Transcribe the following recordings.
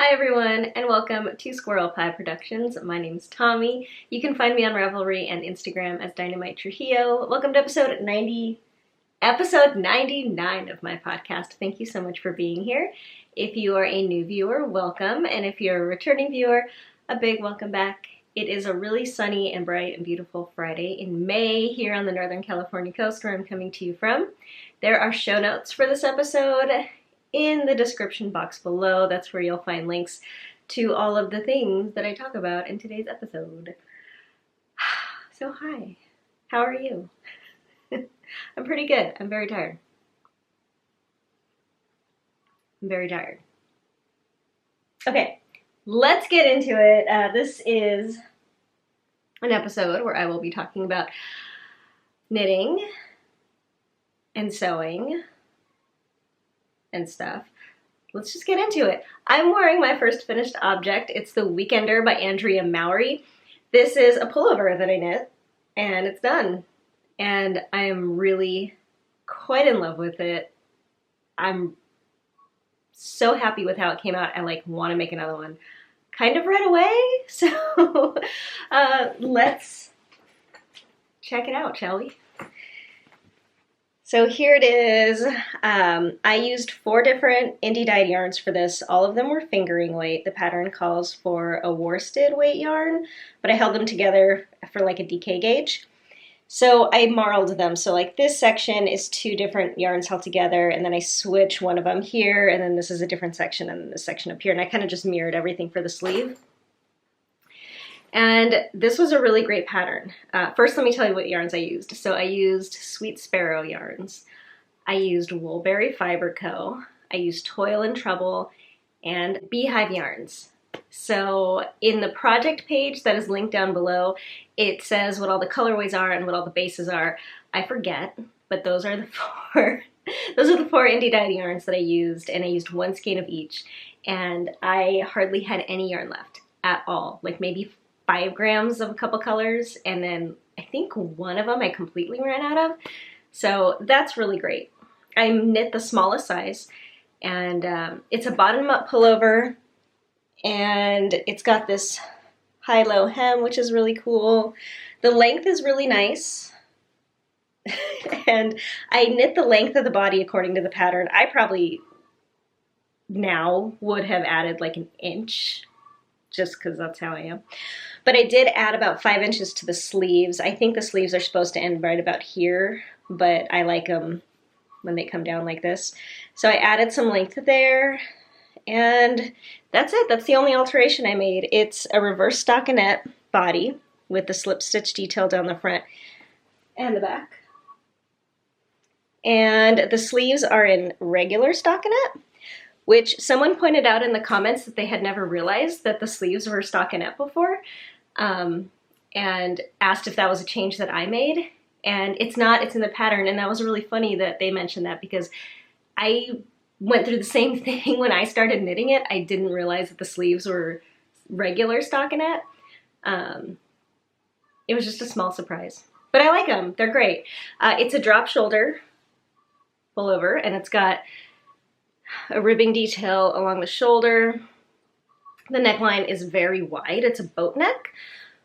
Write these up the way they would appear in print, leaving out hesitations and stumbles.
Hi everyone, and welcome to Squirrel Pie Productions. My name's Tommi. You can find me on Ravelry and Instagram as DynamiteTrujillo. Welcome to episode 99 of my podcast. Thank you so much for being here. If you are a new viewer, welcome, and if you're a returning viewer, a big welcome back. It is a really sunny and bright and beautiful Friday in May here on the Northern California coast where I'm coming to you from. There are show notes for this episode in the description box below. That's where you'll find links to all of the things that I talk about in today's episode. So hi, how are you? I'm pretty good. I'm very tired. Okay, let's get into it. This is an episode where I will be talking about knitting and sewing and stuff. Let's just get into it. I'm wearing my first finished object. It's the Weekender by Andrea Mowry. This is a pullover that I knit, and it's done. And I am really quite in love with it. I'm so happy with how it came out. I want to make another one kind of right away. So let's check it out, shall we? So here it is. I used 4 different indie dyed yarns for this. All of them were fingering weight. The pattern calls for a worsted weight yarn, but I held them together for a DK gauge. So I marled them. So this section is 2 different yarns held together, and then I switch one of them here, and then this is a different section, and then this section up here, and I kind of just mirrored everything for the sleeve. And this was a really great pattern. First, let me tell you what yarns I used. So I used Sweet Sparrow yarns. I used Woolberry Fiber Co. I used Toil and Trouble and Beehive yarns. So in the project page that is linked down below, it says what all the colorways are and what all the bases are. I forget, but those are the 4. Those are the 4 indie dyed yarns that I used, and I used 1 skein of each. And I hardly had any yarn left at all, maybe 5 grams of a couple colors, and then I think one of them I completely ran out of. So that's really great. I knit the smallest size, and it's a bottom-up pullover, and it's got this high-low hem, which is really cool. The length is really nice, and I knit the length of the body according to the pattern. I probably now would have added an inch, just because that's how I am. But I did add about 5 inches to the sleeves. I think the sleeves are supposed to end right about here, but I like them when they come down like this. So I added some length there, and that's it. That's the only alteration I made. It's a reverse stockinette body with the slip stitch detail down the front and the back. And the sleeves are in regular stockinette, which someone pointed out in the comments that they had never realized that the sleeves were stockinette before, and asked if that was a change that I made. And it's not, it's in the pattern, and that was really funny that they mentioned that, because I went through the same thing when I started knitting it. I didn't realize that the sleeves were regular stockinette. It was just a small surprise. But I like them, they're great. It's a drop shoulder pullover, and it's got a ribbing detail along the shoulder. The neckline is very wide. It's a boat neck,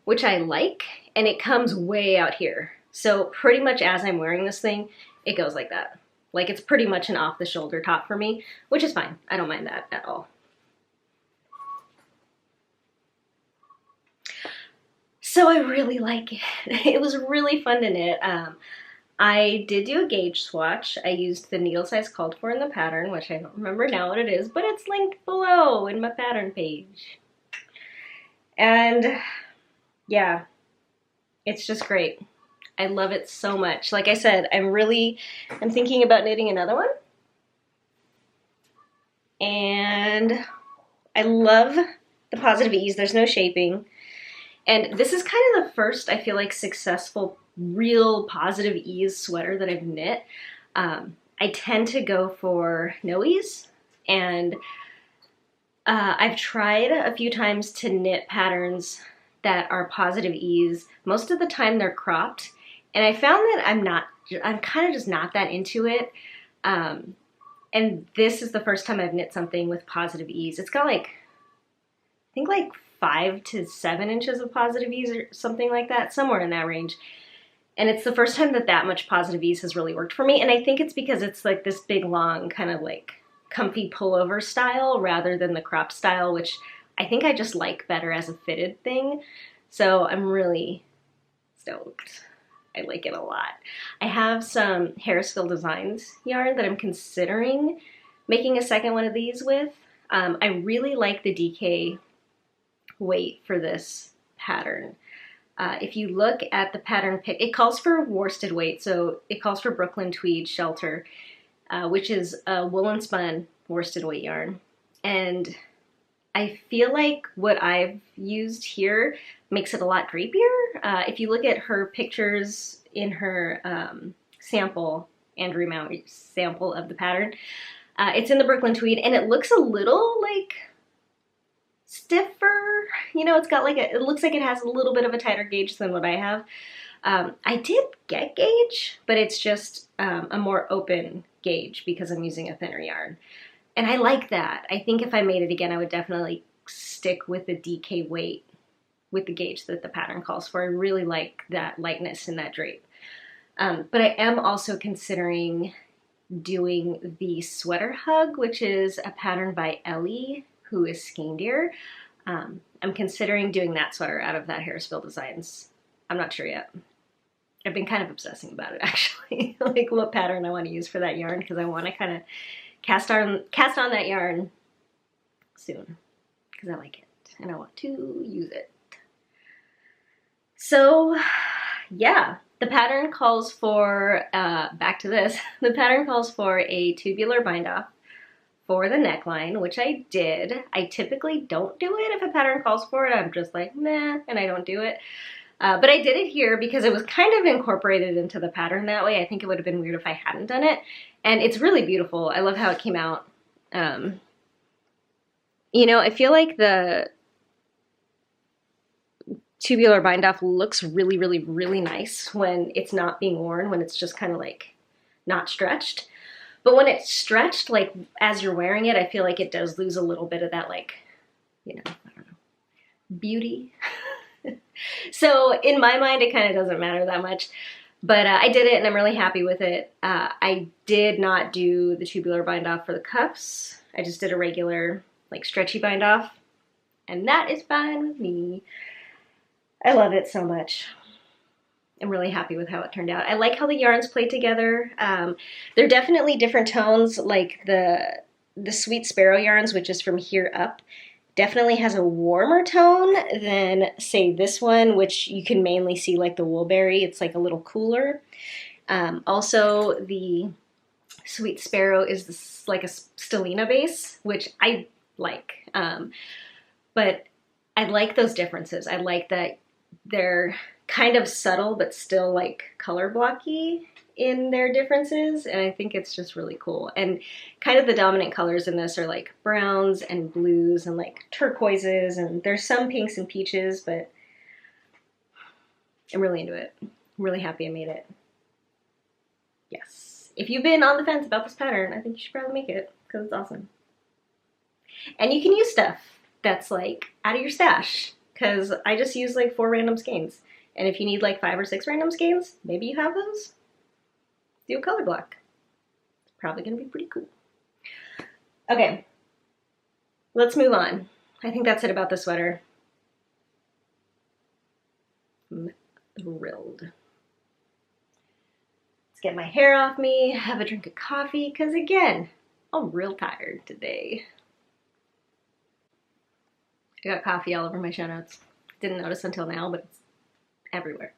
which I like, and it comes way out here. So pretty much as I'm wearing this thing, it goes like that. It's pretty much an off-the-shoulder top for me, which is fine. I don't mind that at all. So I really like it. It was really fun to knit. I did do a gauge swatch. I used the needle size called for in the pattern, which I don't remember now what it is, but it's linked below in my pattern page. And yeah, it's just great. I love it so much. Like I said, I'm thinking about knitting another one. And I love the positive ease. There's no shaping. And this is kind of the first, I feel successful real positive ease sweater that I've knit. I tend to go for no ease, and I've tried a few times to knit patterns that are positive ease. Most of the time they're cropped, and I found that I'm kind of just not that into it. And this is the first time I've knit something with positive ease. It's got think like 5 to 7 inches of positive ease or something like that, somewhere in that range. And it's the first time that that much positive ease has really worked for me. And I think it's because it's like this big, long, kind of like comfy pullover style rather than the crop style, which I think I just like better as a fitted thing. So I'm really stoked. I like it a lot. I have some Hairskill Designs yarn that I'm considering making a second one of these with. I really like the DK weight for this pattern. If you look at the pattern pic, it calls for worsted weight, so it calls for Brooklyn Tweed Shelter, which is a woolen spun worsted weight yarn. And I feel like what I've used here makes it a lot drapier. If you look at her pictures in her sample, Andrew Mount sample of the pattern, it's in the Brooklyn Tweed, and it looks a little like stiffer. You know, it's got like it looks like it has a little bit of a tighter gauge than what I have. I did get gauge, but it's just a more open gauge because I'm using a thinner yarn. And I like that. I think if I made it again, I would definitely stick with the DK weight with the gauge that the pattern calls for. I really like that lightness in that drape. But I am also considering doing the Sweater Hug, which is a pattern by Ellie, who is Skein Deer. I'm considering doing that sweater out of that Hairskill Designs. I'm not sure yet. I've been kind of obsessing about it, actually. Like what pattern I want to use for that yarn, because I want to kind of cast on that yarn soon, because I like it and I want to use it. So yeah, the pattern calls for, back to this, the pattern calls for a tubular bind off for the neckline, which I did. I typically don't do it if a pattern calls for it. I'm just like, meh, and I don't do it. But I did it here because it was kind of incorporated into the pattern that way. I think it would have been weird if I hadn't done it. And it's really beautiful. I love how it came out. You know, I feel like the tubular bind off looks really, really, really nice when it's not being worn, when it's just kind of like not stretched. But when it's stretched, like as you're wearing it, I feel like it does lose a little bit of that, like, you know, I don't know, beauty. So in my mind, it kind of doesn't matter that much, but I did it and I'm really happy with it. I did not do the tubular bind off for the cuffs. I just did a regular, like, stretchy bind off, and that is fine with me. I love it so much. I'm really happy with how it turned out. I like how the yarns play together. They're definitely different tones, like the Sweet Sparrow yarns, which is from here up, definitely has a warmer tone than, say, this one, which you can mainly see like the Woolberry. It's like a little cooler. Also, the Sweet Sparrow is this, like a Stellina base, which I like. But I like those differences. I like that they're kind of subtle, but still like color blocky in their differences, and I think it's just really cool. And kind of the dominant colors in this are like browns and blues and like turquoises, and there's some pinks and peaches, but I'm really into it. I'm really happy I made it. Yes. If you've been on the fence about this pattern, I think you should probably make it, because it's awesome. And you can use stuff that's like out of your stash, because I just use like 4 random skeins. And if you need like 5 or 6 random skeins, maybe you have those. Do a color block. It's probably gonna be pretty cool. Okay, let's move on. I think that's it about the sweater. I'm thrilled. Let's get my hair off me, have a drink of coffee, because again, I'm real tired today. I got coffee all over my show notes. Didn't notice until now, but it's everywhere.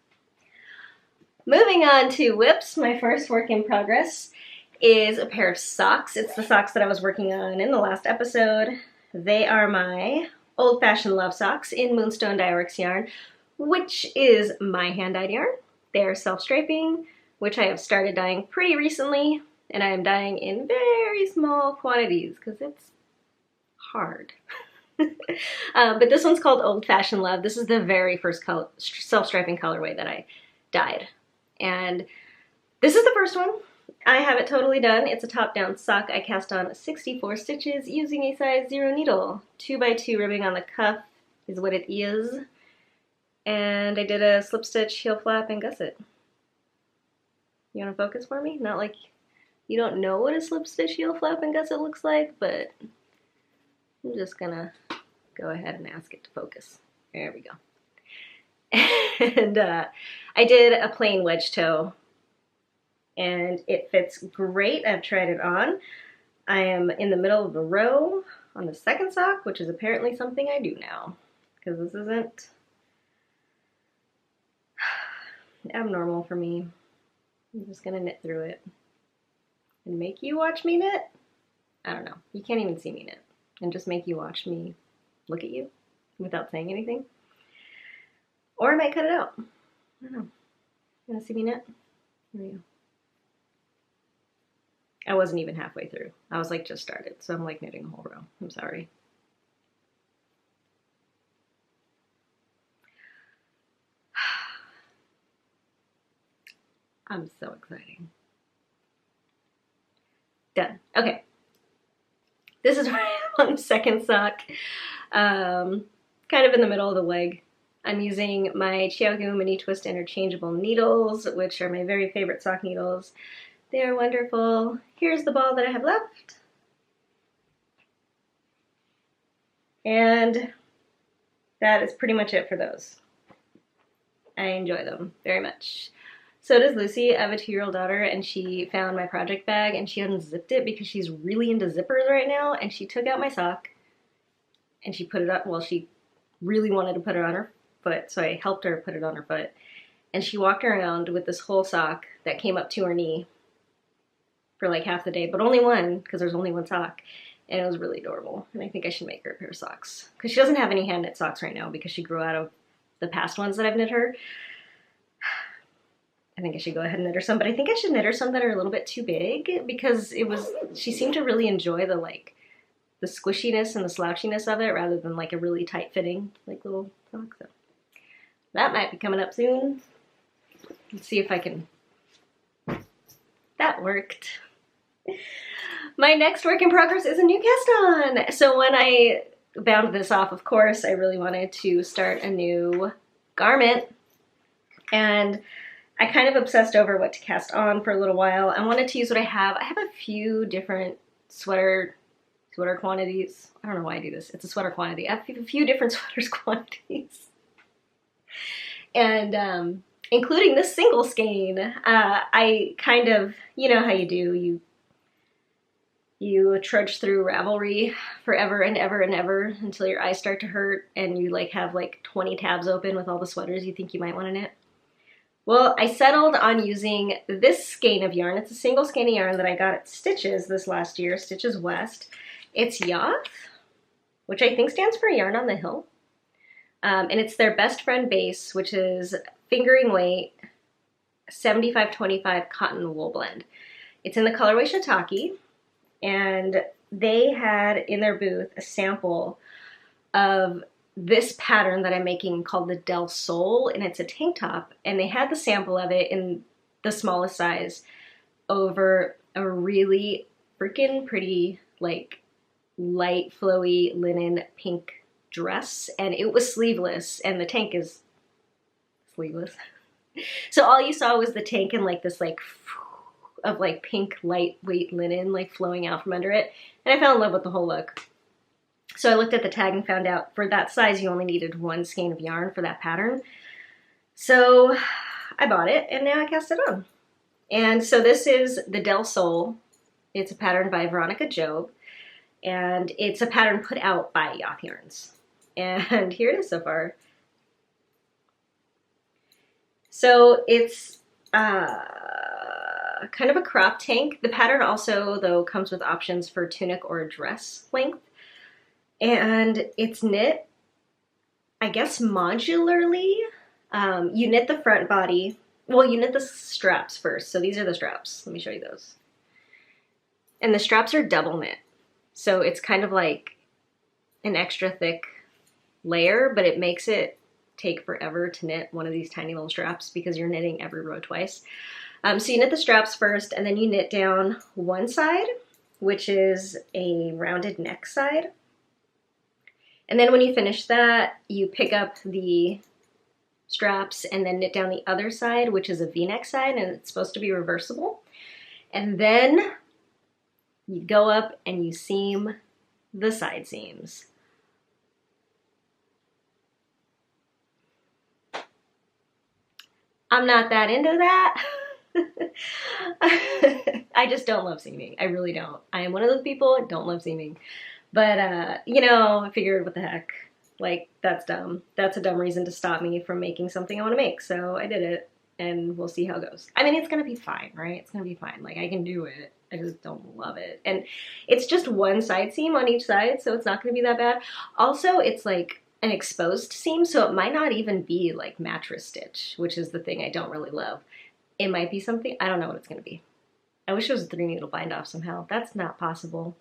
Moving on to whips, my first work in progress is a pair of socks. It's the socks that I was working on in the last episode. They are my Old Fashioned Love socks in Moonstone Dyeworks yarn, which is my hand-dyed yarn. They are self-striping, which I have started dyeing pretty recently, and I am dyeing in very small quantities because it's hard. But this one's called Old Fashioned Love. This is the very first self-striping colorway that I dyed. And this is the first one. I have it totally done. It's a top-down sock. I cast on 64 stitches using a size 0 needle, 2x2 ribbing on the cuff, is what it is. And I did a slip stitch, heel flap, and gusset. You want to focus for me? Not like you don't know what a slip stitch, heel flap, and gusset looks like, but I'm just gonna go ahead and ask it to focus. There we go. And I did a plain wedge toe, and it fits great. I've tried it on. I am in the middle of the row on the second sock, which is apparently something I do now, because this isn't abnormal for me. I'm just gonna knit through it and make you watch me knit. I don't know. You can't even see me knit, and just make you watch me look at you without saying anything. Or I might cut it out. I don't know. You wanna see me knit? Here we go. I wasn't even halfway through. I was like just started, so I'm like knitting a whole row. I'm sorry. I'm so excited. Done. Okay. This is where I am on the second sock. Kind of in the middle of the leg. I'm using my Chiaogu Mini Twist Interchangeable needles, which are my very favorite sock needles. They are wonderful. Here's the ball that I have left. And that is pretty much it for those. I enjoy them very much. So does Lucy. I have a 2-year-old daughter, and she found my project bag and she unzipped it because she's really into zippers right now, and she took out my sock and she put it up. Well, she really wanted to put it on her foot, so I helped her put it on her foot. And she walked around with this whole sock that came up to her knee for like half the day, but only one, because there's only one sock, and it was really adorable. And I think I should make her a pair of socks, because she doesn't have any hand knit socks right now because she grew out of the past ones that I've knit her. I think I should go ahead and knit her some, but I think I should knit her some that are a little bit too big, because she seemed to really enjoy the squishiness and the slouchiness of it rather than like a really tight fitting like little sock. So that might be coming up soon. Let's see if I can. That worked. My next work in progress is a new cast on. So when I bound this off, of course, I really wanted to start a new garment, and I kind of obsessed over what to cast on for a little while. I wanted to use what I have. I have a few different sweater quantities. I don't know why I do this. It's a sweater quantity. I have a few different sweaters quantities. And including this single skein, I kind of, you know how you do, you trudge through Ravelry forever and ever and ever until your eyes start to hurt and you like have like 20 tabs open with all the sweaters you think you might want to knit. Well, I settled on using this skein of yarn. It's a single skein of yarn that I got at Stitches this last year, Stitches West. It's Yoth, which I think stands for Yarn on the Hill. And it's their Best Friend base, which is fingering weight 75-25 cotton wool blend. It's in the colorway Shiitake, and they had in their booth a sample of this pattern that I'm making called the Del Sol, and it's a tank top, and they had the sample of it in the smallest size over a really freaking pretty, like, light flowy linen pink dress, and it was sleeveless, and the tank is sleeveless. So all you saw was the tank and like this like of like pink lightweight linen like flowing out from under it, and I fell in love with the whole look. So I looked at the tag and found out for that size you only needed one skein of yarn for that pattern. So I bought it and now I cast it on. And so this is the Del Sol. It's a pattern by Veronica Jobe, and it's a pattern put out by Yoth Yarns. And here it is so far. So it's kind of a crop tank. The pattern also, though, comes with options for tunic or dress length. And it's knit, I guess, modularly. You knit the front body. Well, you knit the straps first. So these are the straps. Let me show you those. And the straps are double knit. So it's kind of like an extra thick layer, but it makes it take forever to knit one of these tiny little straps because you're knitting every row twice. So you knit the straps first, and then you knit down one side, which is a rounded neck side. And then when you finish that, you pick up the straps and then knit down the other side, which is a V-neck side, and it's supposed to be reversible. And then you go up and you seam the side seams. I'm not that into that. I just don't love seaming. I really don't. I am one of those people that don't love seaming. But, you know, I figured, what the heck? Like, that's dumb. That's a dumb reason to stop me from making something I want to make. So I did it, and we'll see how it goes. I mean, it's going to be fine, right? It's going to be fine. Like, I can do it. I just don't love it. And it's just one side seam on each side, so it's not going to be that bad. Also, it's like an exposed seam, so it might not even be like mattress stitch, which is the thing I don't really love. It might be something, I don't know what it's going to be. I wish it was a 3-needle bind off somehow. That's not possible.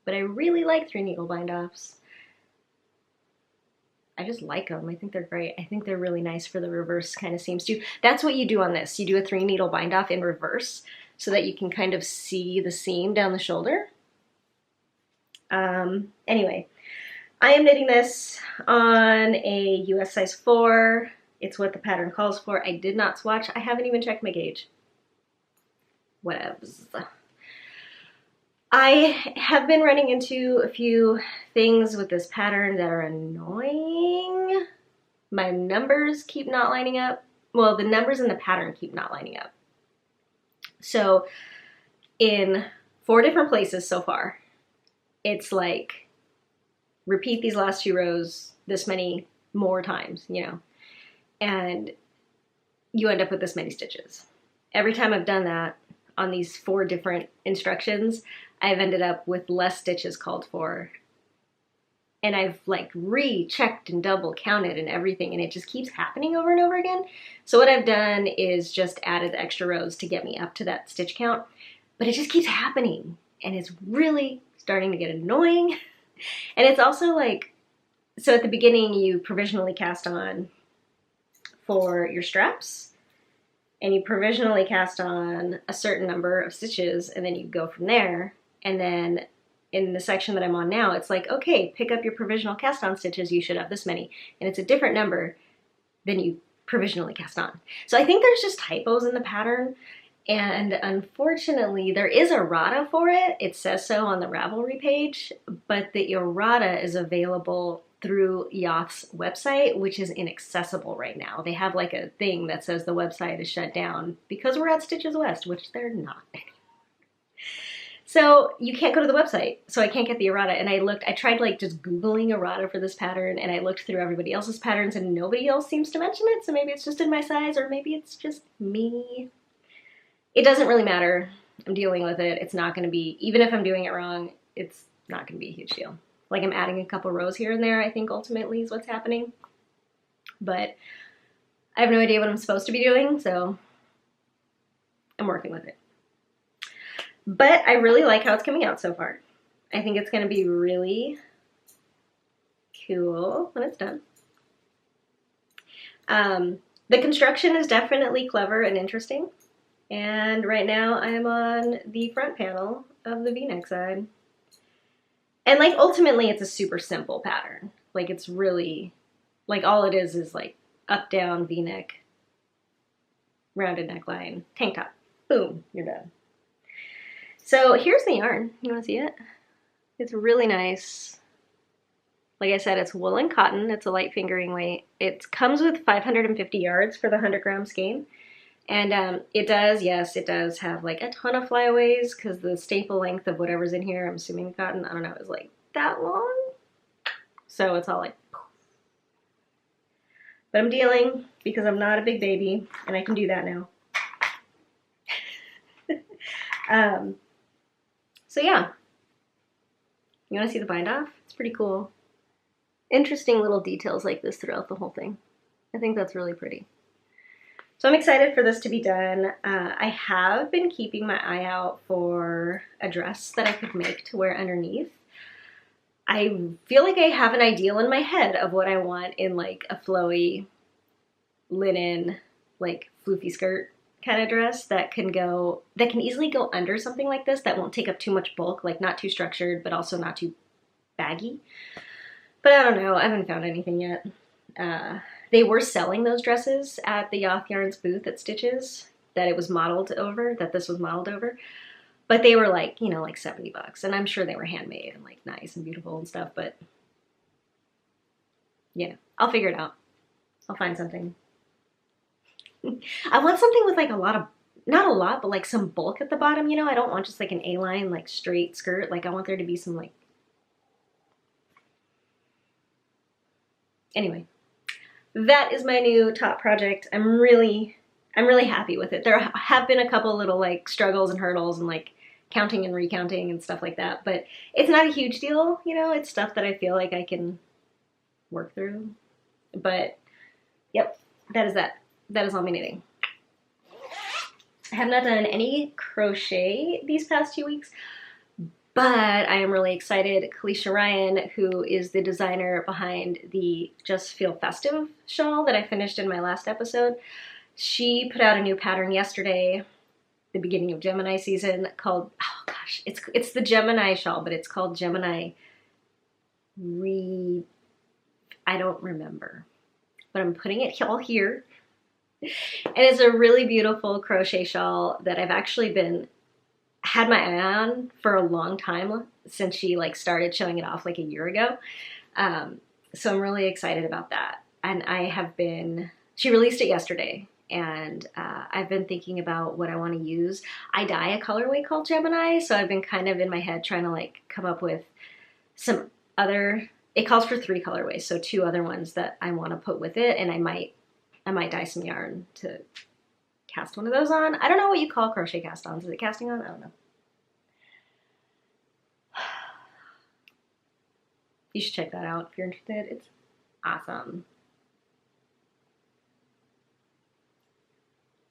But I really like 3-needle bind offs. I just like them. I think they're great. I think they're really nice for the reverse kind of seams too. That's what you do on this. You do a 3-needle bind off in reverse so that you can kind of see the seam down the shoulder. Anyway, I am knitting this on a US size 4. It's what the pattern calls for. I did not swatch. I haven't even checked my gauge. Whatevs. I have been running into a few things with this pattern that are annoying. My numbers keep not lining up. Well, the numbers in the pattern keep not lining up. So in 4 different places so far, it's like repeat these last 2 rows this many more times, you know, and you end up with this many stitches. Every time I've done that on these 4 different instructions, I've ended up with less stitches called for. And I've like rechecked and double counted and everything, and it just keeps happening over and over again. So what I've done is just added the extra rows to get me up to that stitch count, but it just keeps happening, and it's really starting to get annoying. And it's also like, so at the beginning you provisionally cast on for your straps, and you provisionally cast on a certain number of stitches, and then you go from there. And then in the section that I'm on now, it's like, okay, pick up your provisional cast on stitches, you should have this many. And it's a different number than you provisionally cast on. So I think there's just typos in the pattern. And unfortunately, there is errata for it. It says so on the Ravelry page, but the errata is available through Yoth's website, which is inaccessible right now. They have like a thing that says the website is shut down because we're at Stitches West, which they're not. So you can't go to the website, so I can't get the errata. And I tried like just Googling errata for this pattern, and I looked through everybody else's patterns, and nobody else seems to mention it. So maybe it's just in my size, or maybe it's just me. It doesn't really matter. I'm dealing with it. It's not going to be, even if I'm doing it wrong, it's not going to be a huge deal. Like, I'm adding a couple rows here and there, I think ultimately is what's happening. But I have no idea what I'm supposed to be doing, so I'm working with it. But I really like how it's coming out so far. I think it's going to be really cool when it's done. The construction is definitely clever and interesting. And right now I am on the front panel of the V-neck side. And like ultimately it's a super simple pattern. Like it's really, like all it is like up, down, V-neck, rounded neckline, tank top. Boom, you're done. So here's the yarn. You want to see it? It's really nice. Like I said, it's woolen cotton. It's a light fingering weight. It comes with 550 yards for the 100 gram skein. And it does, yes, it does have like a ton of flyaways because the staple length of whatever's in here, I'm assuming cotton, I don't know, is like that long. So it's all like, but I'm dealing because I'm not a big baby and I can do that now. So yeah, you want to see the bind off? It's pretty cool. Interesting little details like this throughout the whole thing. I think that's really pretty. So I'm excited for this to be done. I have been keeping my eye out for a dress that I could make to wear underneath. I feel like I have an ideal in my head of what I want in like a flowy linen, like floofy skirt kind of dress that can easily go under something like this that won't take up too much bulk, like not too structured, but also not too baggy. But I don't know, I haven't found anything yet. They were selling those dresses at the Yoth Yarns booth at Stitches that it was modeled over, that this was modeled over. But they were like, you know, like $70. And I'm sure they were handmade and like nice and beautiful and stuff, but yeah, I'll figure it out. I'll find something. I want something with like a lot of, not a lot, but like some bulk at the bottom, you know? I don't want just like an A-line, like straight skirt. Like I want there to be some like, anyway. That is my new top project. I'm really happy with it. There have been a couple little like struggles and hurdles and like counting and recounting and stuff like that, but it's not a huge deal, you know? It's stuff that I feel like I can work through. But yep, that is that. That is all my knitting. I have not done any crochet these past 2 weeks, but I am really excited. Kalisha Ryan, who is the designer behind the Just Feel Festive shawl that I finished in my last episode, she put out a new pattern yesterday, the beginning of Gemini season, called, oh gosh, it's the Gemini shawl, but it's called Gemini I don't remember, but I'm putting it all here. And it's a really beautiful crochet shawl that I've actually had my eye on for a long time, since she like started showing it off like a year ago. So I'm really excited about that. And she released it yesterday, and I've been thinking about what I want to use. I dye a colorway called Gemini, so I've been kind of in my head trying to like come up with some other, it calls for 3 colorways, so 2 other ones that I want to put with it, and I might dye some yarn to cast one of those on. I don't know what you call crochet cast-ons. Is it casting on? I don't know. You should check that out if you're interested. It's awesome.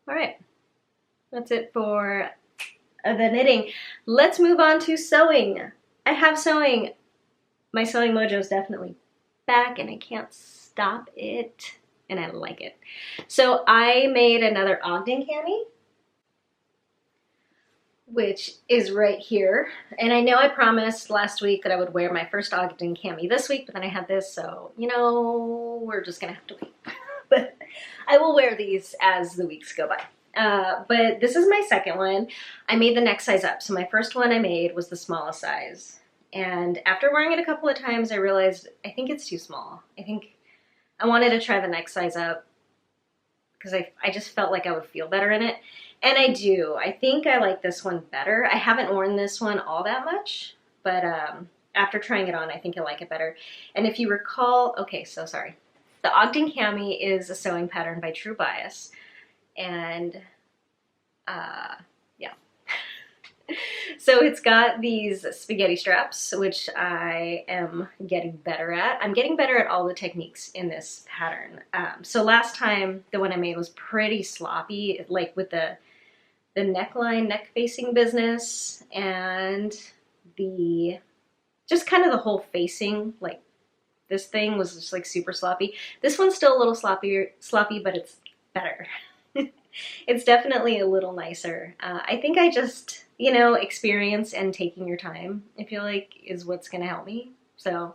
All right, that's it for the knitting. Let's move on to sewing. I have sewing. My sewing mojo is definitely back, and I can't stop it, and I like it. So I made another Ogden cami, which is right here. And I know I promised last week that I would wear my first Ogden cami this week, but then I had this, so, you know, we're just gonna have to wait. But I will wear these as the weeks go by. But this is my second one. I made the next size up. So my first one I made was the smallest size. And after wearing it a couple of times, I realized I think it's too small. I think I wanted to try the next size up because I just felt like I would feel better in it. And I do. I think I like this one better. I haven't worn this one all that much, but after trying it on, I think I like it better. And if you recall, okay, so sorry. The Ogden cami is a sewing pattern by True Bias. And yeah. So it's got these spaghetti straps, which I am getting better at. I'm getting better at all the techniques in this pattern. So last time, the one I made was pretty sloppy, like with the neckline, neck facing business, and just kind of the whole facing, like this thing was just like super sloppy. This one's still a little sloppy, but it's better. It's definitely a little nicer. I think I just, you know, experience and taking your time, I feel like, is what's gonna help me. So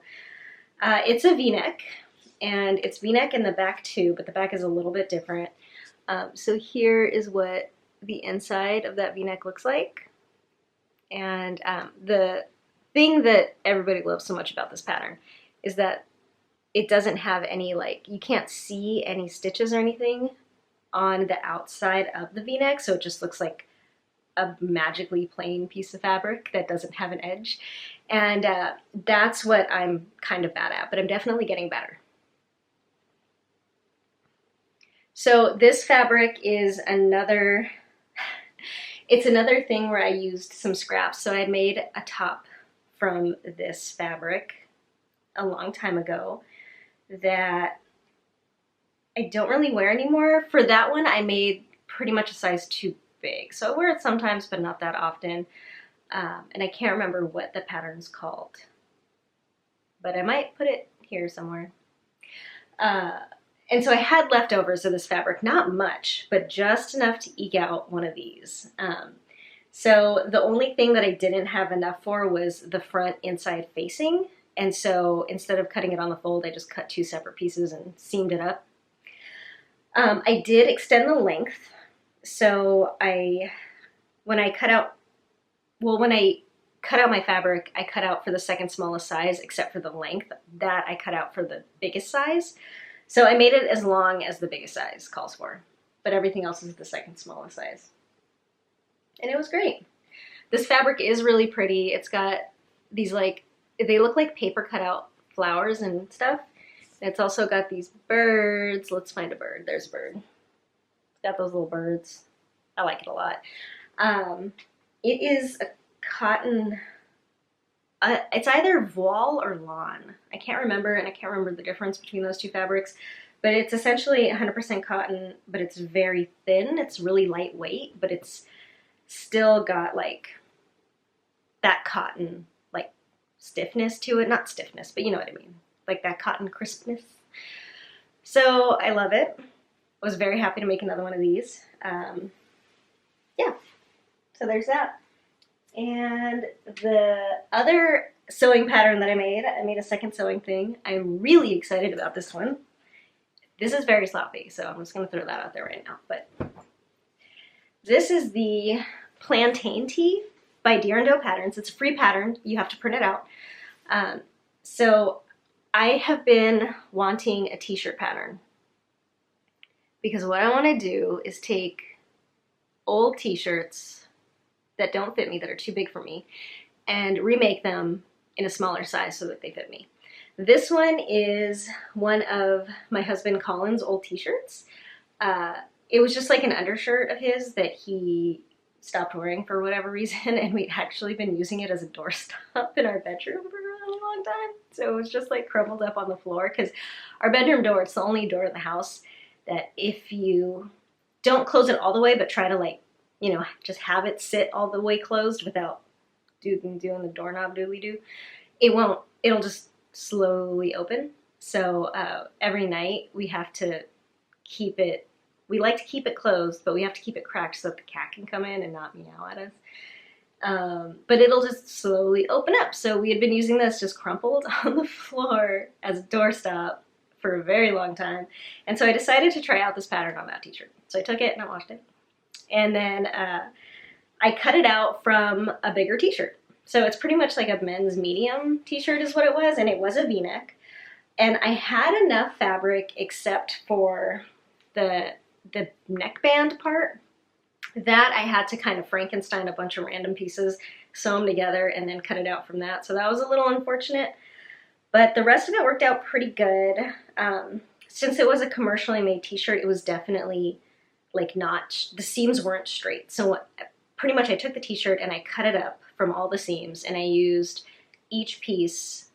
it's a V-neck, and it's V-neck in the back too, but the back is a little bit different. So here is what the inside of that V-neck looks like. And the thing that everybody loves so much about this pattern is that it doesn't have any, like, you can't see any stitches or anything on the outside of the V-neck, so it just looks like a magically plain piece of fabric that doesn't have an edge. And that's what I'm kind of bad at, but I'm definitely getting better. So this fabric is another, it's another thing where I used some scraps. So I had made a top from this fabric a long time ago that I don't really wear anymore. For that one, I made pretty much a size too big. So I wear it sometimes, but not that often. And I can't remember what the pattern's called, but I might put it here somewhere. And so I had leftovers of this fabric, not much, but just enough to eke out one of these. So the only thing that I didn't have enough for was the front inside facing. And so instead of cutting it on the fold, I just cut 2 separate pieces and seamed it up. I did extend the length. So when I cut out my fabric, I cut out for the second smallest size, except for the length. That I cut out for the biggest size. So I made it as long as the biggest size calls for, but everything else is the second smallest size. And it was great. This fabric is really pretty. It's got these they look like paper cutout flowers and stuff. It's also got these birds. Let's find a bird. There's a bird. It's got those little birds. I like it a lot. It is a cotton, it's either Voile or Lana. I can't remember, and I can't remember the difference between those 2 fabrics, but it's essentially 100% cotton, but it's very thin. It's really lightweight, but it's still got like that cotton like stiffness to it. Not stiffness, but you know what I mean. Like that cotton crispness. So I love it. I was very happy to make another one of these. Yeah, so there's that. And the other sewing pattern that I made a second sewing thing. I'm really excited about this one. This is very sloppy, so I'm just going to throw that out there right now. But this is the Plantain T by Deer & Doe Patterns. It's a free pattern. You have to print it out. So I have been wanting a t-shirt pattern because what I want to do is take old t-shirts that don't fit me, that are too big for me, and remake them in a smaller size so that they fit me. This one is one of my husband Colin's old t-shirts. It was just like an undershirt of his that he stopped wearing for whatever reason, and we'd actually been using it as a doorstop in our bedroom for a long time. So it was just like crumpled up on the floor because our bedroom door, it's the only door in the house that if you don't close it all the way, but try to like, you know, just have it sit all the way closed without doing the doorknob doodly-doo, it'll just slowly open. So every night we have to keep it, we like to keep it closed, but we have to keep it cracked so that the cat can come in and not meow at us. But it'll just slowly open up. So we had been using this just crumpled on the floor as a doorstop for a very long time. And so I decided to try out this pattern on that t-shirt. So I took it and I washed it. And then I cut it out from a bigger t-shirt. So it's pretty much like a men's medium t-shirt is what it was, and it was a v-neck. And I had enough fabric except for the neckband part that I had to kind of Frankenstein a bunch of random pieces, sew them together, and then cut it out from that. So that was a little unfortunate, but the rest of it worked out pretty good. Since it was a commercially made t-shirt, it was definitely like not, the seams weren't straight. So pretty much I took the t-shirt and I cut it up from all the seams, and I used each piece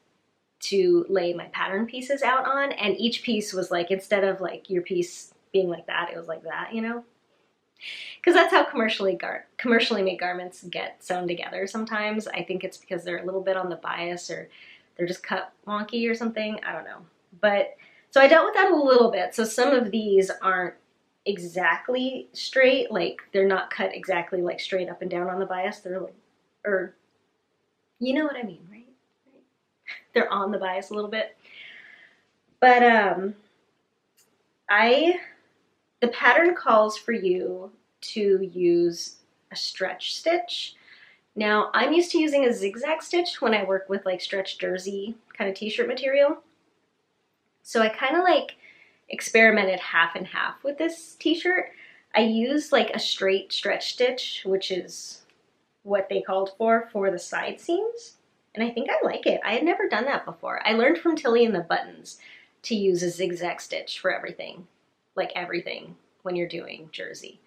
to lay my pattern pieces out on, and each piece was like, instead of like your piece being like that, it was like that, you know? Because that's how commercially made garments get sewn together sometimes. I think it's because they're a little bit on the bias, or they're just cut wonky or something, I don't know. But, so I dealt with that a little bit. So some of these aren't exactly straight, like they're not cut exactly like straight up and down on the bias. They're like, or you know what I mean, right? They're on the bias a little bit. But the pattern calls for you to use a stretch stitch. Now I'm used to using a zigzag stitch when I work with like stretch jersey kind of t-shirt material. So I kind of like experimented half and half with this t-shirt. I used like a straight stretch stitch, which is what they called for the side seams. And I think I like it. I had never done that before. I learned from Tilly in the buttons to use a zigzag stitch for everything, like everything when you're doing jersey.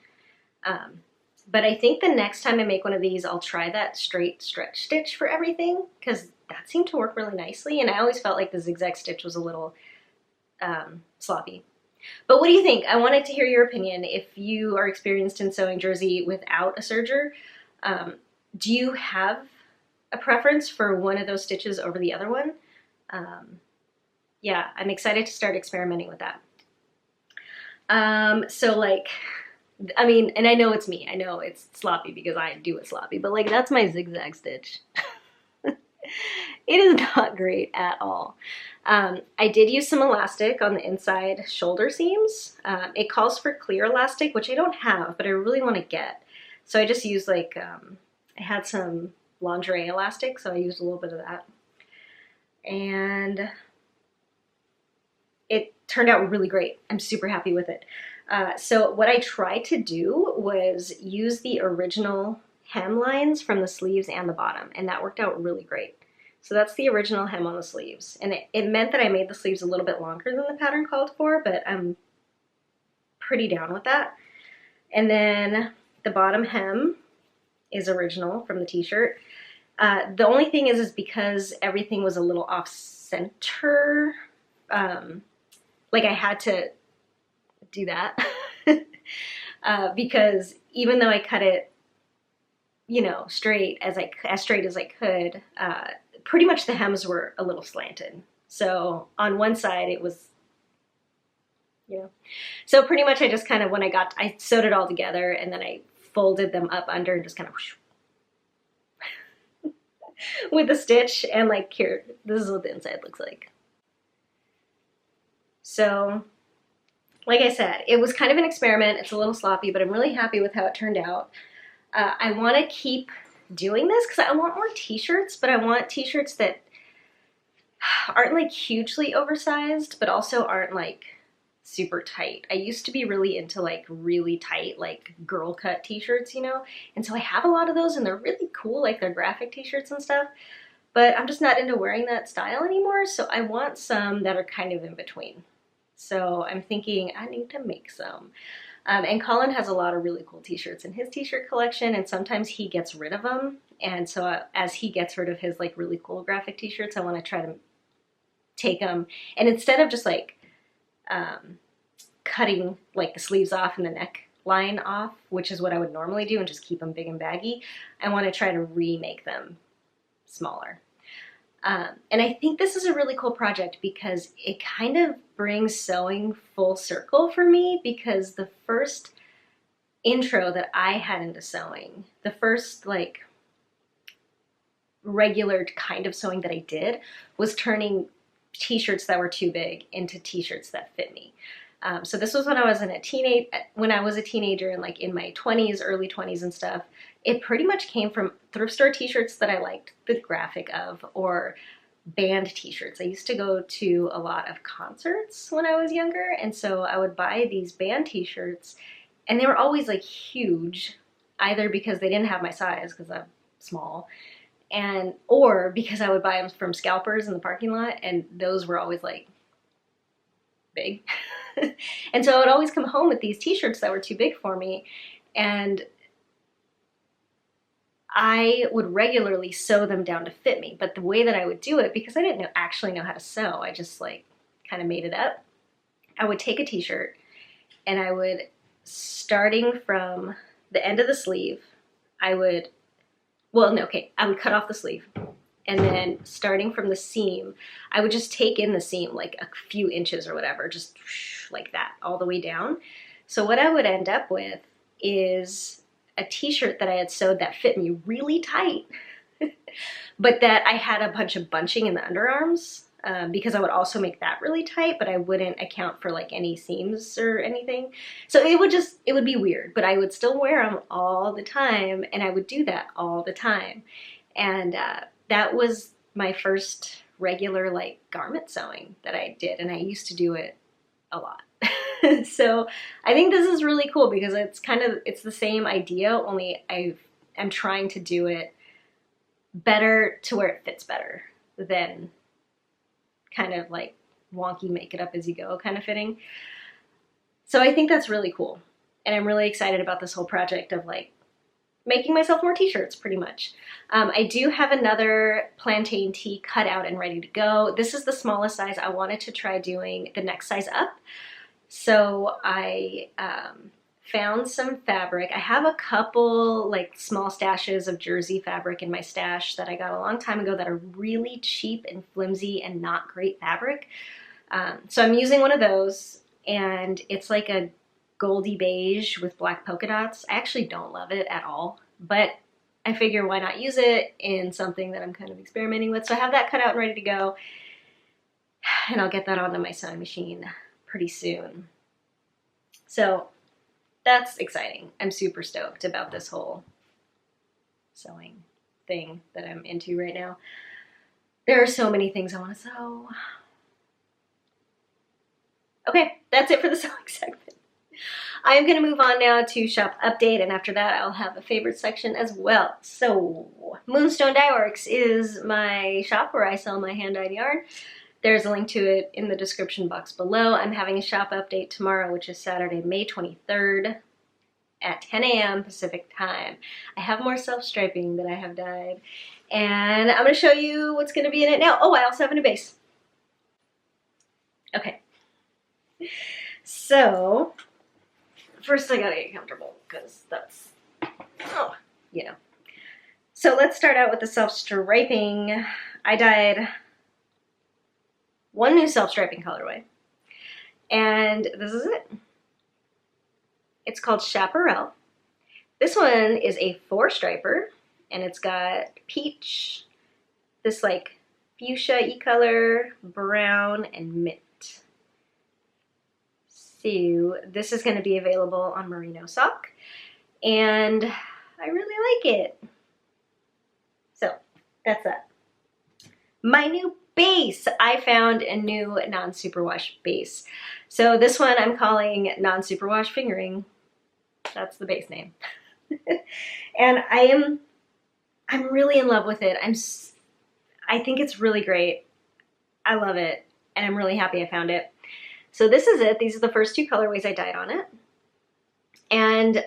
But I think the next time I make one of these, I'll try that straight stretch stitch for everything, because that seemed to work really nicely. And I always felt like the zigzag stitch was a little sloppy. But what do you think? I wanted to hear your opinion. If you are experienced in sewing jersey without a serger, do you have a preference for one of those stitches over the other one? Yeah, I'm excited to start experimenting with that. So like, I mean, and I know it's me. I know it's sloppy because I do it sloppy, but like that's my zigzag stitch. It is not great at all. I did use some elastic on the inside shoulder seams. It calls for clear elastic, which I don't have, but I really want to get. So I just used like, I had some lingerie elastic, so I used a little bit of that. And it turned out really great. I'm super happy with it. So what I tried to do was use the original hem lines from the sleeves and the bottom, and that worked out really great. So that's the original hem on the sleeves, and it meant that I made the sleeves a little bit longer than the pattern called for, but I'm pretty down with that. And then the bottom hem is original from the t-shirt. The only thing is because everything was a little off center, like I had to do that because even though I cut it, you know, straight as I could, pretty much the hems were a little slanted. So on one side it was, you know, so pretty much I just kind of, I sewed it all together and then I folded them up under and just kind of whoosh, with a stitch, and like here, this is what the inside looks like. So like I said, it was kind of an experiment. It's a little sloppy, but I'm really happy with how it turned out. I want to keep doing this because I want more t-shirts, but I want t-shirts that aren't like hugely oversized, but also aren't like super tight. I used to be really into like really tight, like girl cut t-shirts, you know? And so I have a lot of those and they're really cool, like they're graphic t-shirts and stuff, but I'm just not into wearing that style anymore. So I want some that are kind of in between. So I'm thinking I need to make some. And Colin has a lot of really cool t-shirts in his t-shirt collection, and sometimes he gets rid of them. And so as he gets rid of his like really cool graphic t-shirts, I want to try to take them, and instead of just like cutting like the sleeves off and the neck line off, which is what I would normally do and just keep them big and baggy, I want to try to remake them smaller. And I think this is a really cool project because it kind of brings sewing full circle for me, because the first intro that I had into sewing, the first like regular kind of sewing that I did, was turning t-shirts that were too big into t-shirts that fit me. So this was when I was a teenager and like in my 20s, early 20s and stuff. It pretty much came from thrift store t-shirts that I liked the graphic of, or band t-shirts. I used to go to a lot of concerts when I was younger, and so I would buy these band t-shirts, and they were always like huge, either because they didn't have my size because I'm small, or because I would buy them from scalpers in the parking lot, and those were always like big. And so I would always come home with these t-shirts that were too big for me, and I would regularly sew them down to fit me. But the way that I would do it, because I didn't actually know how to sew, I just like kind of made it up. I would take a t-shirt and I would, starting from the end of the sleeve, I would cut off the sleeve. And then starting from the seam, I would just take in the seam like a few inches or whatever, just like that all the way down. So what I would end up with is a t-shirt that I had sewed that fit me really tight, but that I had a bunch of bunching in the underarms, because I would also make that really tight, but I wouldn't account for like any seams or anything. So it would be weird, but I would still wear them all the time, and I would do that all the time. And that was my first regular like garment sewing that I did, and I used to do it a lot. So I think this is really cool because it's the same idea, only I'm trying to do it better to where it fits better than kind of like wonky make it up as you go kind of fitting. So I think that's really cool, and I'm really excited about this whole project of like making myself more t-shirts pretty much. I do have another Plantain tee cut out and ready to go. This is the smallest size. I wanted to try doing the next size up. So I found some fabric. I have a couple like small stashes of jersey fabric in my stash that I got a long time ago that are really cheap and flimsy and not great fabric. So I'm using one of those, and it's like a goldy beige with black polka dots. I actually don't love it at all, but I figure why not use it in something that I'm kind of experimenting with. So I have that cut out and ready to go, and I'll get that onto my sewing machine pretty soon. So that's exciting. I'm super stoked about this whole sewing thing that I'm into right now. There are so many things I want to sew. Okay, that's it for the sewing segment. I'm going to move on now to shop update, and after that I'll have a favorite section as well. So Moonstone Dyeworks is my shop where I sell my hand-dyed yarn. There's a link to it in the description box below. I'm having a shop update tomorrow, which is Saturday, May 23rd at 10 a.m. Pacific time. I have more self-striping that I have dyed, and I'm going to show you what's going to be in it now. Oh, I also have a new base. Okay. So first I gotta get comfortable, because that's, oh, you know. So let's start out with the self-striping. I dyed one new self-striping colorway, and this is it. It's called Chaparral. This one is a 4-striper, and it's got peach, this like fuchsia e-color, brown, and mint. So this is going to be available on merino sock, and I really like it. So that's that. My new base. I found a new non-superwash base. So this one I'm calling non-superwash fingering. That's the base name. And I'm really in love with it. I think it's really great. I love it, and I'm really happy I found it. So this is it. These are the first 2 colorways I dyed on it. And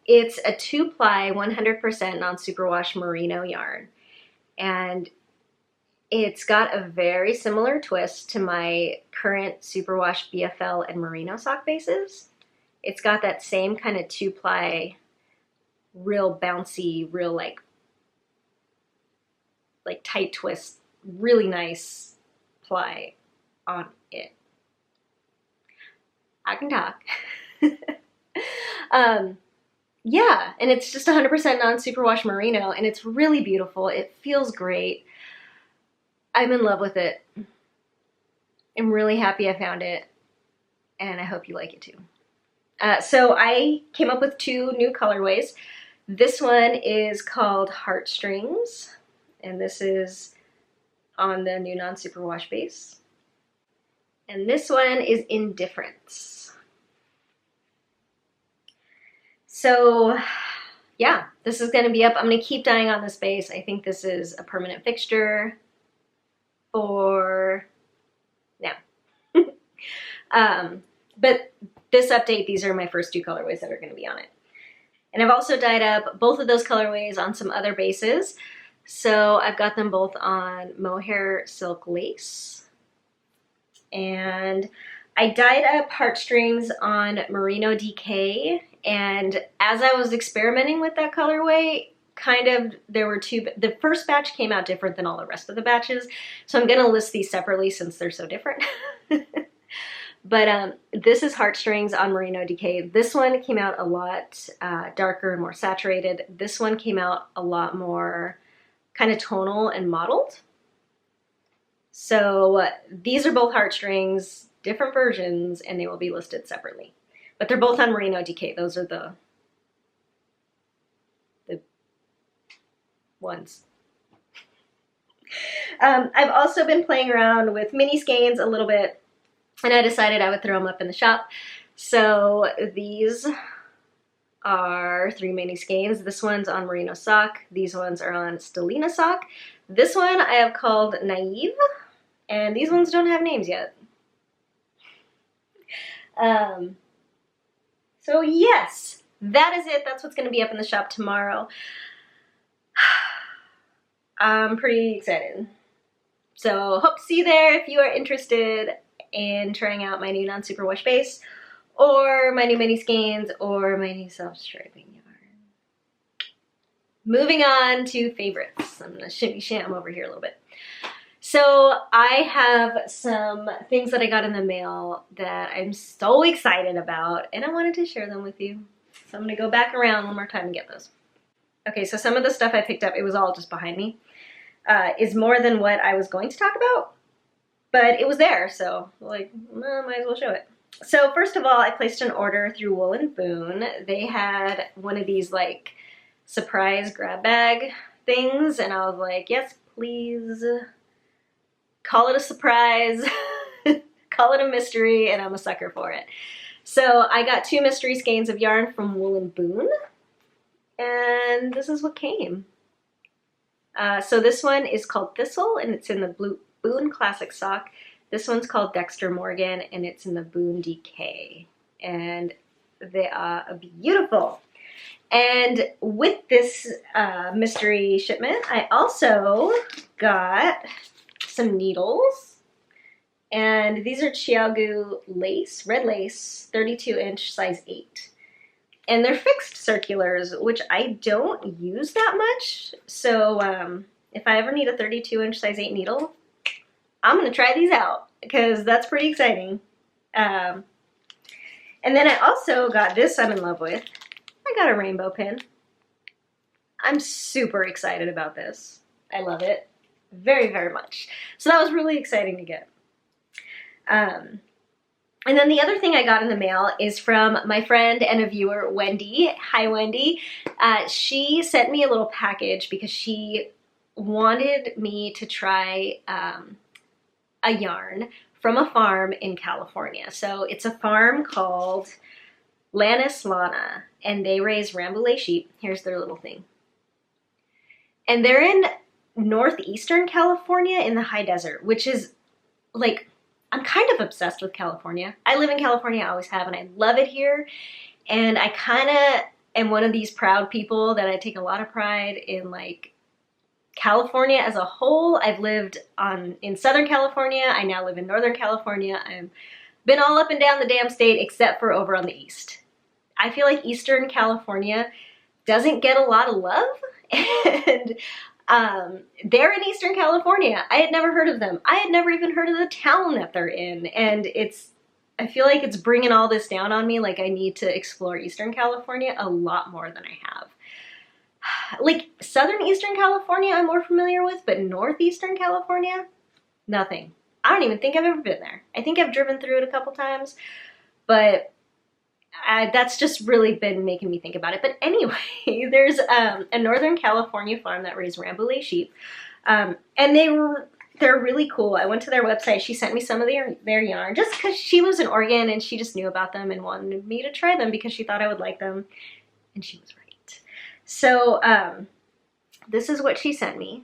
it's a 2-ply 100% non-superwash merino yarn. And it's got a very similar twist to my current superwash BFL and merino sock bases. It's got that same kind of 2-ply, real bouncy, real like tight twist, really nice ply on it. I can talk. Yeah, and it's just 100% non-superwash merino, and it's really beautiful. It feels great. I'm in love with it. I'm really happy I found it, and I hope you like it too. So I came up with 2 new colorways. This one is called Heartstrings, and this is on the new non-superwash base. And this one is Indifference. So yeah, this is going to be up. I'm going to keep dyeing on this base. I think this is a permanent fixture for now. But this update, these are my first 2 colorways that are going to be on it. And I've also dyed up both of those colorways on some other bases. So I've got them both on mohair silk lace. And I dyed up Heartstrings on Merino DK, and as I was experimenting with that colorway, there were 2, the first batch came out different than all the rest of the batches, so I'm gonna list these separately since they're so different. But this is Heartstrings on Merino DK. This one came out a lot darker and more saturated. This one came out a lot more kind of tonal and mottled. So these are both Heartstrings, different versions, and they will be listed separately. But they're both on Merino DK. Those are the ones. I've also been playing around with mini skeins a little bit, and I decided I would throw them up in the shop. So these are 3 mini skeins. This one's on Merino sock. These ones are on Stellina sock. This one I have called Naive, and these ones don't have names yet. So yes, that is it. That's what's going to be up in the shop tomorrow. I'm pretty excited. So hope to see you there if you are interested in trying out my new non-superwash base, or my new mini skeins, or my new self-striping yarn. Moving on to favorites. I'm gonna shimmy sham over here a little bit. So I have some things that I got in the mail that I'm so excited about, and I wanted to share them with you. So I'm gonna go back around one more time and get those. Okay, so some of the stuff I picked up, it was all just behind me, is more than what I was going to talk about, but it was there, so like, well, might as well show it. So first of all, I placed an order through Woolen Boon. They had one of these like surprise grab bag things, and I was like, yes, please, call it a surprise, call it a mystery, and I'm a sucker for it. So I got 2 mystery skeins of yarn from Woolen Boon, and this is what came. So this one is called Thistle, and it's in the Boon Classic Sock. This one's called Dexter Morgan, and it's in the Boon DK. And they are beautiful. And with this mystery shipment, I also got some needles. And these are Chiaogu lace, red lace, 32-inch, size 8. And they're fixed circulars, which I don't use that much. So if I ever need a 32-inch size 8 needle, I'm going to try these out because that's pretty exciting. And then I also got this I'm in love with. I got a rainbow pin. I'm super excited about this. I love it very, very much. So that was really exciting to get. And then the other thing I got in the mail is from my friend and a viewer, Wendy. Hi, Wendy. She sent me a little package because she wanted me to try a yarn from a farm in California. So it's a farm called Lana, and they raise Rambouillet sheep. Here's their little thing. And they're in northeastern California in the high desert, which is like, I'm kind of obsessed with California. I live in California, I always have, and I love it here. And I kind of am one of these proud people that I take a lot of pride in like California as a whole. I've lived in Southern California. I now live in Northern California. I've been all up and down the damn state except for over on the east. I feel like Eastern California doesn't get a lot of love. And they're in Eastern California. I had never heard of them. I had never even heard of the town that they're in. And I feel like it's bringing all this down on me. Like I need to explore Eastern California a lot more than I have. Like Southern Eastern California I'm more familiar with, but Northeastern California, nothing. I don't even think I've ever been there. I think I've driven through it a couple times, but that's just really been making me think about it. But anyway, there's a Northern California farm that raised Rambouillet sheep, and they're really cool. I went to their website. She sent me some of their yarn just because she lives in Oregon and she just knew about them and wanted me to try them because she thought I would like them, and she was right. So this is what she sent me,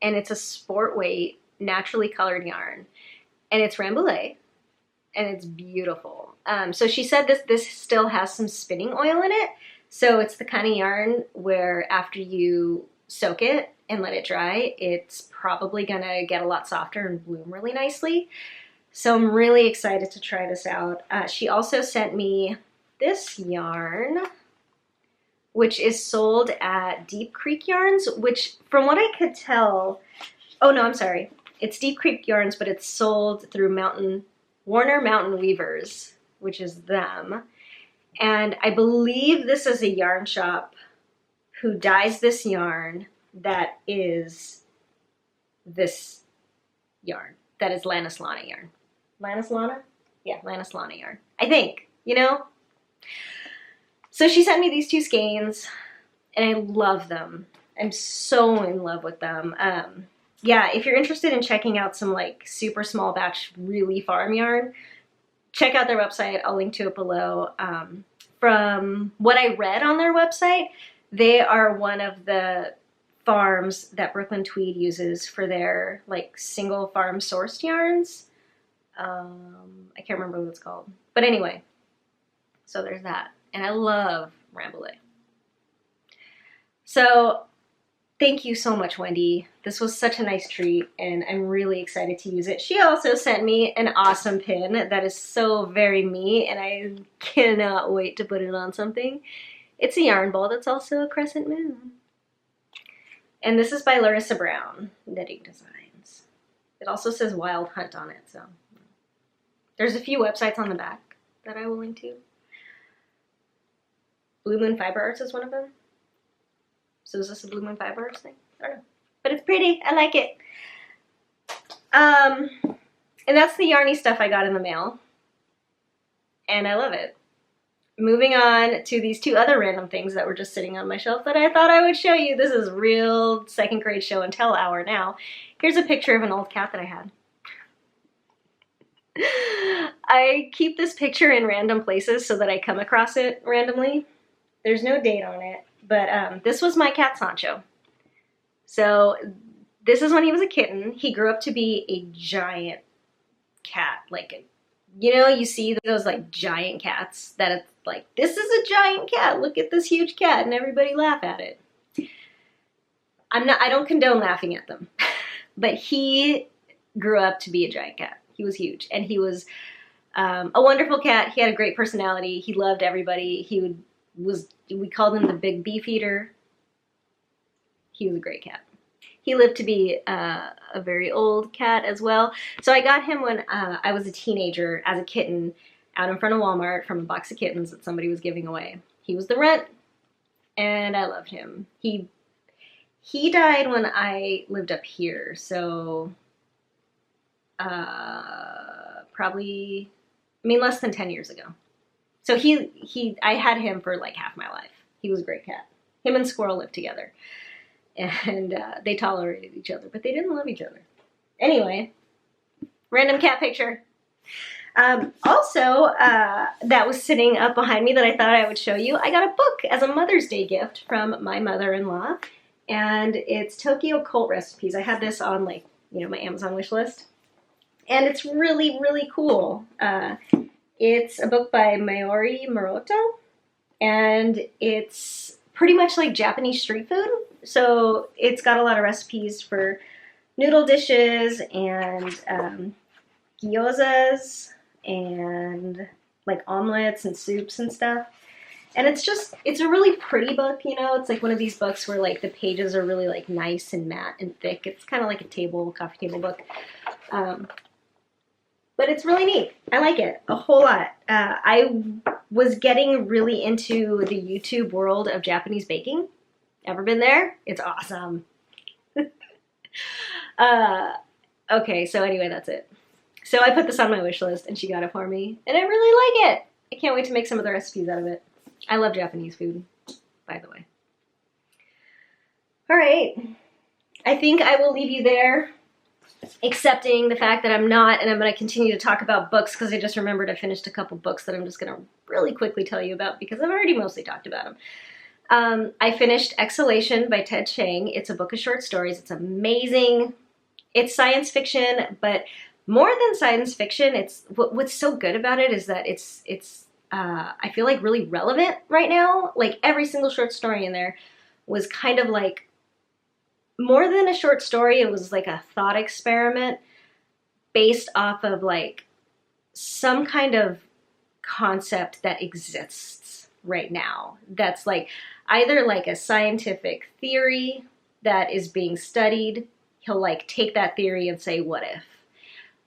and it's a sport weight naturally colored yarn, and it's Rambouillet, and it's beautiful. So she said this still has some spinning oil in it, so it's the kind of yarn where after you soak it and let it dry, it's probably gonna get a lot softer and bloom really nicely. So I'm really excited to try this out. She also sent me this yarn, which is sold at Deep Creek Yarns, which from what I could tell, oh no, I'm sorry. It's Deep Creek Yarns, but it's sold through Warner Mountain Weavers, which is them. And I believe this is a yarn shop who dyes this yarn that is this yarn. That is Lana's Lana yarn. Lana's Lana? Yeah, Lana's Lana yarn. I think, you know? So she sent me these 2 skeins, and I love them. I'm so in love with them. Yeah, if you're interested in checking out some like super small batch, really farm yarn, check out their website. I'll link to it below. From what I read on their website, they are one of the farms that Brooklyn Tweed uses for their like single farm sourced yarns. I can't remember what it's called. But anyway, so there's that. And I love Rambouillet. So thank you so much, Wendy. This was such a nice treat, and I'm really excited to use it. She also sent me an awesome pin that is so very me, and I cannot wait to put it on something. It's a yarn ball that's also a crescent moon. And this is by Larissa Brown, Knitting Designs. It also says Wild Hunt on it, so. There's a few websites on the back that I will link to. Blue Moon Fiber Arts is one of them. So is this a Blue Moon Fireworks thing? I don't know. But it's pretty. I like it. And that's the yarny stuff I got in the mail. And I love it. Moving on to these two other random things that were just sitting on my shelf that I thought I would show you. This is real second grade show and tell hour now. Here's a picture of an old cat that I had. I keep this picture in random places so that I come across it randomly. There's no date on it, but this was my cat Sancho. So this is when he was a kitten. He grew up to be a giant cat, like, you know, you see those like giant cats that it's like, this is a giant cat, look at this huge cat, and everybody laugh at it. I don't condone laughing at them, but he grew up to be a giant cat. He was huge, and he was a wonderful cat. He had a great personality. He loved everybody. We called him the big beef eater. He was a great cat. He lived to be a very old cat as well. So I got him when I was a teenager as a kitten out in front of Walmart from a box of kittens that somebody was giving away. He was the runt, and I loved him. He died when I lived up here, so probably, I mean, less than 10 years ago. So I had him for like half my life. He was a great cat. Him and Squirrel lived together. And they tolerated each other, but they didn't love each other. Anyway, random cat picture. Also, that was sitting up behind me that I thought I would show you. I got a book as a Mother's Day gift from my mother-in-law, and it's Tokyo Cult Recipes. I had this on, like, you know, my Amazon wish list, and it's really, really cool. It's a book by Mayori Moroto, and it's pretty much like Japanese street food. So it's got a lot of recipes for noodle dishes and gyozas and like omelets and soups and stuff. And it's a really pretty book, you know. It's like one of these books where like the pages are really like nice and matte and thick. It's kind of like a coffee table book. But it's really neat. I like it a whole lot. I was getting really into the YouTube world of Japanese baking. Ever been there? It's awesome. Okay, so anyway, that's it. So I put this on my wish list, and she got it for me, and I really like it. I can't wait to make some of the recipes out of it. I love Japanese food, by the way. All right. I think I will leave you there, accepting the fact that I'm not, and I'm going to continue to talk about books because I just remembered I finished a couple books that I'm just going to really quickly tell you about because I've already mostly talked about them. I finished Exhalation by Ted Chiang. It's a book of short stories. It's amazing. It's science fiction, but more than science fiction, what's so good about it is that it's I feel like really relevant right now. Like every single short story in there was kind of like more than a short story. It was like a thought experiment based off of like some kind of concept that exists right now. That's like either like a scientific theory that is being studied. He'll like take that theory and say, what if?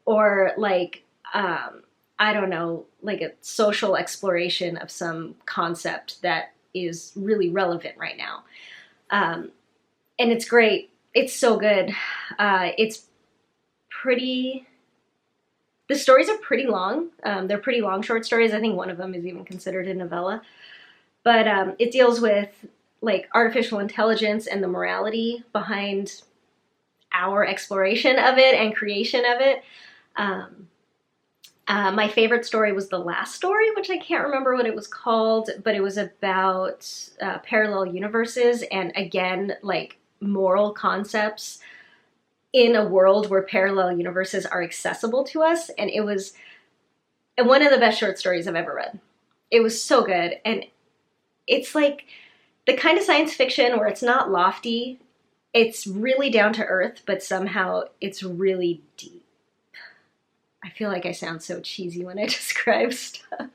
Or like, I don't know, like a social exploration of some concept that is really relevant right now. And it's great. It's so good. It's pretty, the stories are pretty long. They're pretty long short stories. I think one of them is even considered a novella. But it deals with like artificial intelligence and the morality behind our exploration of it and creation of it. My favorite story was the last story, which I can't remember what it was called, but it was about parallel universes and again, like moral concepts in a world where parallel universes are accessible to us. And it was one of the best short stories I've ever read. It was so good. And it's like the kind of science fiction where it's not lofty. It's really down to earth, but somehow it's really deep. I feel like I sound so cheesy when I describe stuff.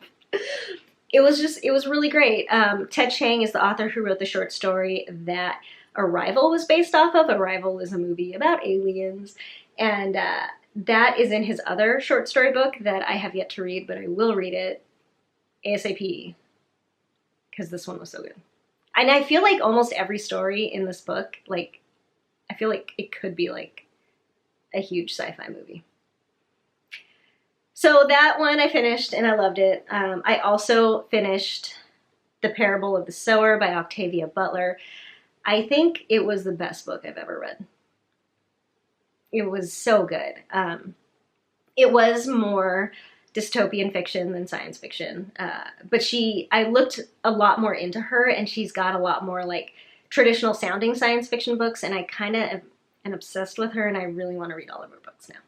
It was really great. Ted Chiang is the author who wrote the short story that Arrival was based off of. Arrival is a movie about aliens. And that is in his other short story book that I have yet to read, but I will read it ASAP because this one was so good. and I feel like almost every story in this book, like, I feel like it could be like a huge sci-fi movie. So that one I finished and I loved it. I also finished The Parable of the Sower by Octavia Butler. I think it was the best book I've ever read. It was so good. It was more dystopian fiction than science fiction. But I looked a lot more into her, and she's got a lot more like traditional sounding science fiction books, and I kind of am obsessed with her, and I really want to read all of her books now.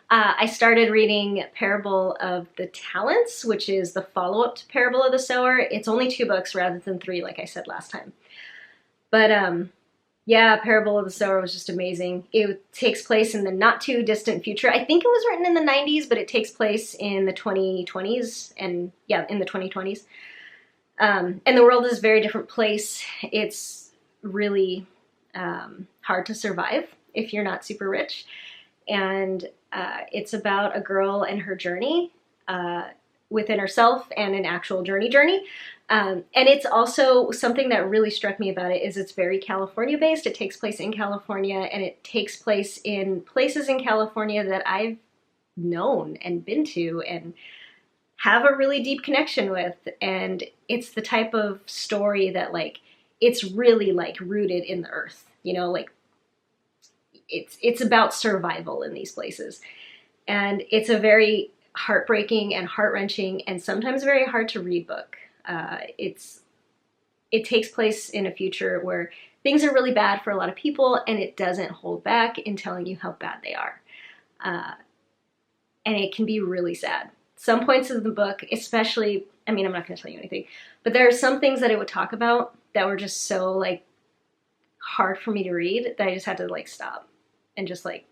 I started reading Parable of the Talents, which is the follow-up to Parable of the Sower. It's only 2 books rather than 3, like I said last time. But yeah, Parable of the Sower was just amazing. It takes place in the not too distant future. I think it was written in the 90s, but it takes place in the 2020s, and yeah, in the 2020s. And the world is a very different place. It's really hard to survive if you're not super rich. And it's about a girl and her journey within herself, and an actual journey. And it's also something that really struck me about it is it's very California based. It takes place in California, and it takes place in places in California that I've known and been to and have a really deep connection with. And it's the type of story that, like, it's really like rooted in the earth, you know, like it's about survival in these places. And it's a very heartbreaking and heart-wrenching and sometimes very hard to read book. It takes place in a future where things are really bad for a lot of people, and it doesn't hold back in telling you how bad they are. And it can be really sad. Some points of the book, especially, I mean, I'm not going to tell you anything, but there are some things that it would talk about that were just so like hard for me to read that I just had to like stop and just like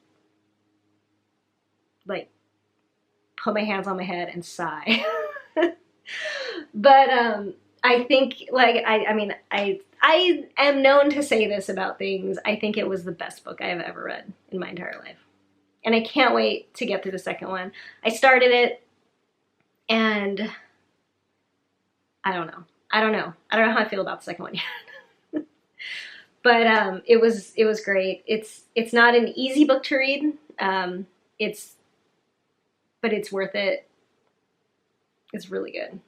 put my hands on my head and sigh. But I think, like, I am known to say this about things. I think it was the best book I have ever read in my entire life. And I can't wait to get through the second one. I started it, and I don't know. I don't know how I feel about the second one yet. But it was great. It's not an easy book to read. But it's worth it. It's really good.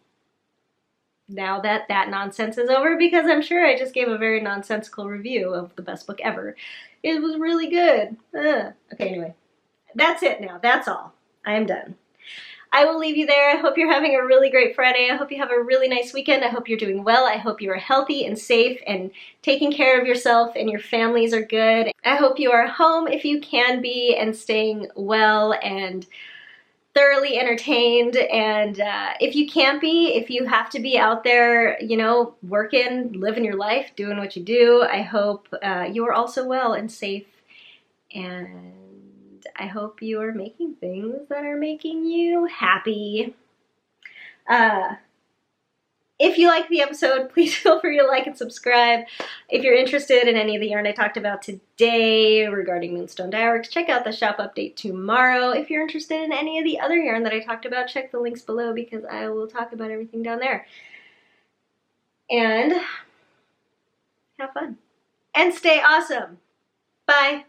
Now that nonsense is over, because I'm sure I just gave a very nonsensical review of the best book ever. It was really good. Okay, anyway. That's it now. That's all. I am done. I will leave you there. I hope you're having a really great Friday. I hope you have a really nice weekend. I hope you're doing well. I hope you are healthy and safe and taking care of yourself and your families are good. I hope you are home if you can be and staying well and thoroughly entertained. And if you can't be, if you have to be out there, you know, working, living your life, doing what you do, I hope you are also well and safe. And I hope you are making things that are making you happy. If you like the episode, please feel free to like and subscribe. If you're interested in any of the yarn I talked about today regarding Moonstone Dyeworks, check out the shop update tomorrow. If you're interested in any of the other yarn that I talked about, check the links below because I will talk about everything down there. And have fun. And stay awesome. Bye.